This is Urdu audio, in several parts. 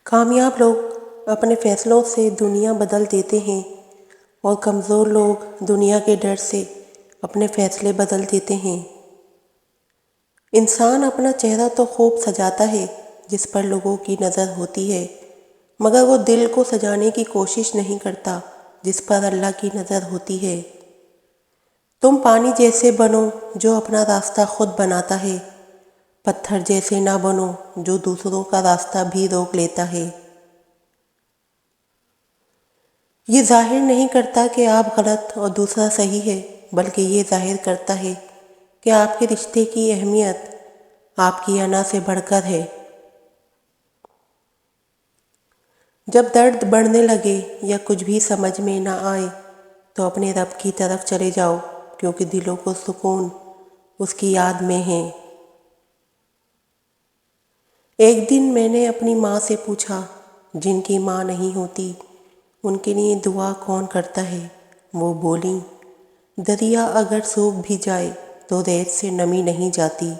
کامیاب لوگ اپنے فیصلوں سے دنیا بدل دیتے ہیں اور کمزور لوگ دنیا کے ڈر سے اپنے فیصلے بدل دیتے ہیں۔ انسان اپنا چہرہ تو خوب سجاتا ہے جس پر لوگوں کی نظر ہوتی ہے، مگر وہ دل کو سجانے کی کوشش نہیں کرتا جس پر اللہ کی نظر ہوتی ہے۔ تم پانی جیسے بنو جو اپنا راستہ خود بناتا ہے، پتھر جیسے نہ بنو جو دوسروں کا راستہ بھی روک لیتا ہے۔ یہ ظاہر نہیں کرتا کہ آپ غلط اور دوسرا صحیح ہے، بلکہ یہ ظاہر کرتا ہے کہ آپ کے رشتے کی اہمیت آپ کی انا سے بڑھ کر ہے۔ جب درد بڑھنے لگے یا کچھ بھی سمجھ میں نہ آئے تو اپنے رب کی طرف چلے جاؤ، کیونکہ دلوں کو سکون اس کی یاد میں ہے۔ ایک دن میں نے اپنی ماں سے پوچھا، جن کی ماں نہیں ہوتی ان کے لیے دعا کون کرتا ہے؟ وہ بولیں، دریا اگر سوکھ بھی جائے تو ریت سے نمی نہیں جاتی۔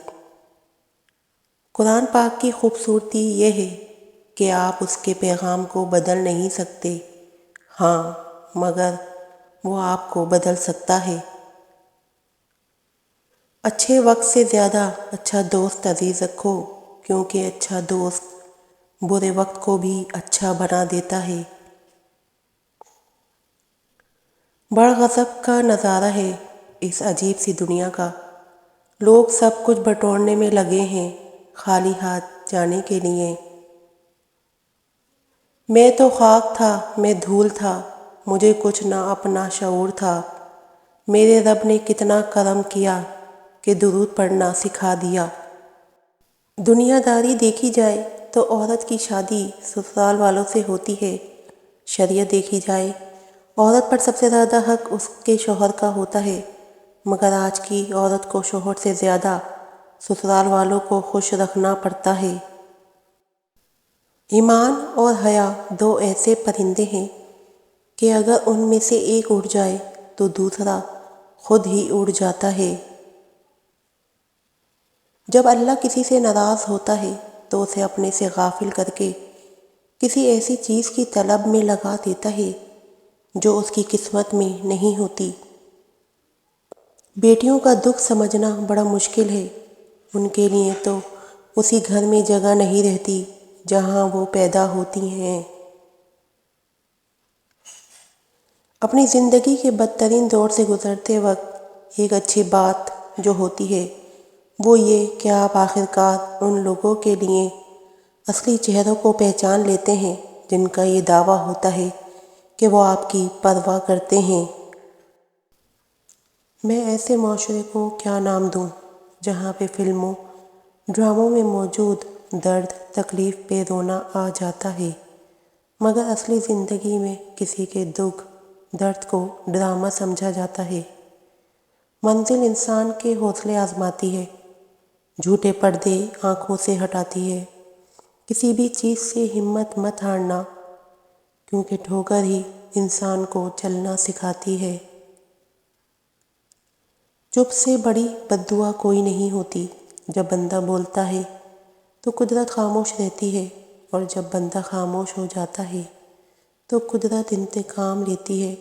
قرآن پاک کی خوبصورتی یہ ہے کہ آپ اس کے پیغام کو بدل نہیں سکتے، ہاں مگر وہ آپ کو بدل سکتا ہے۔ اچھے وقت سے زیادہ اچھا دوست عزیز رکھو، کیونکہ اچھا دوست برے وقت کو بھی اچھا بنا دیتا ہے۔ بڑا غضب کا نظارہ ہے اس عجیب سی دنیا کا، لوگ سب کچھ بٹورنے میں لگے ہیں خالی ہاتھ جانے کے لیے۔ میں تو خاک تھا، میں دھول تھا، مجھے کچھ نہ اپنا شعور تھا۔ میرے رب نے کتنا کرم کیا کہ درود پڑھنا سکھا دیا۔ دنیا داری دیکھی جائے تو عورت کی شادی سسرال والوں سے ہوتی ہے، شریعت دیکھی جائے عورت پر سب سے زیادہ حق اس کے شوہر کا ہوتا ہے، مگر آج کی عورت کو شوہر سے زیادہ سسرال والوں کو خوش رکھنا پڑتا ہے۔ ایمان اور حیا دو ایسے پرندے ہیں کہ اگر ان میں سے ایک اڑ جائے تو دوسرا خود ہی اڑ جاتا ہے۔ جب اللہ کسی سے ناراض ہوتا ہے تو اسے اپنے سے غافل کر کے کسی ایسی چیز کی طلب میں لگا دیتا ہے جو اس کی قسمت میں نہیں ہوتی۔ بیٹیوں کا دکھ سمجھنا بڑا مشکل ہے، ان کے لیے تو اسی گھر میں جگہ نہیں رہتی جہاں وہ پیدا ہوتی ہیں۔ اپنی زندگی کے بدترین دور سے گزرتے وقت ایک اچھی بات جو ہوتی ہے وہ یہ کہ آپ آخرکار ان لوگوں کے لیے اصلی چہروں کو پہچان لیتے ہیں جن کا یہ دعویٰ ہوتا ہے کہ وہ آپ کی پرواہ کرتے ہیں۔ میں ایسے معاشرے کو کیا نام دوں جہاں پہ فلموں ڈراموں میں موجود درد تکلیف پہ رونا آ جاتا ہے، مگر اصلی زندگی میں کسی کے دکھ درد کو ڈرامہ سمجھا جاتا ہے۔ منزل انسان کے حوصلے آزماتی ہے، جھوٹے پردے آنکھوں سے ہٹاتی ہے۔ کسی بھی چیز سے ہمت مت ہارنا، کیونکہ ٹھوکر ہی انسان کو چلنا سکھاتی ہے۔ چپ سے بڑی بددعا کوئی نہیں ہوتی، جب بندہ بولتا ہے تو قدرت خاموش رہتی ہے، اور جب بندہ خاموش ہو جاتا ہے تو قدرت انتقام لیتی ہے،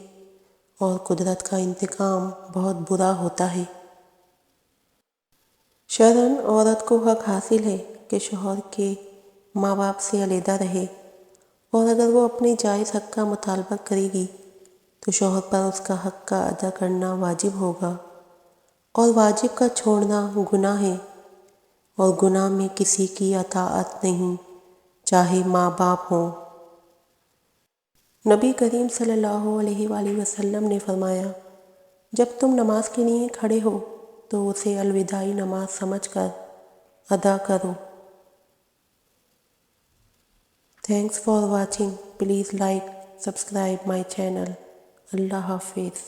اور قدرت کا انتقام بہت برا ہوتا ہے۔ شرعاً عورت کو حق حاصل ہے کہ شوہر کے ماں باپ سے علیحدہ رہے، اور اگر وہ اپنے جائز حق کا مطالبہ کرے گی تو شوہر پر اس کا حق کا ادا کرنا واجب ہوگا، اور واجب کا چھوڑنا گناہ ہے، اور گناہ میں کسی کی اطاعت نہیں، چاہے ماں باپ ہوں۔ نبی کریم صلی اللہ علیہ وآلہ وسلم نے فرمایا، جب تم نماز کے لیے کھڑے ہو تو اسے الوداعی نماز سمجھ کر ادا کرو۔ Thanks for watching, please like subscribe my channel. اللہ حافظ۔